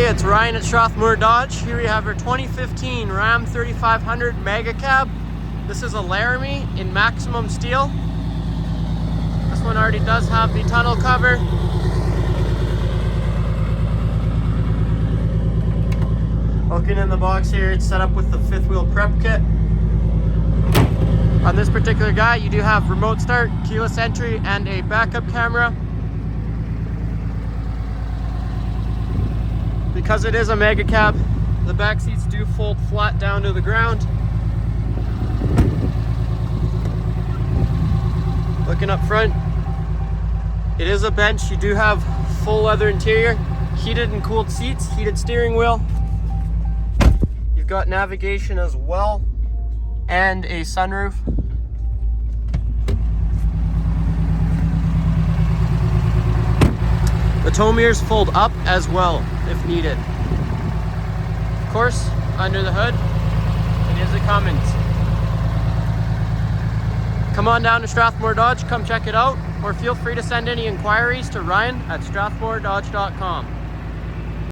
Hey, it's Ryan at Strathmore Dodge. Here we have our 2015 Ram 3500 Mega Cab. This is a Laramie in maximum steel. This one already does have the tunnel cover. Looking in the box here, it's set up with the fifth wheel prep kit. On this particular guy, you do have remote start, keyless entry, and a backup camera. Because it is a mega cab, the back seats do fold flat down to the ground. Looking up front, it is a bench. You do have full leather interior, heated and cooled seats, heated steering wheel. You've got navigation as well, and a sunroof. The tow mirrors fold up as well if needed. Of course, under the hood, it is a Cummins. Come on down to Strathmore Dodge, come check it out, or feel free to send any inquiries to Ryan at strathmoredodge.com.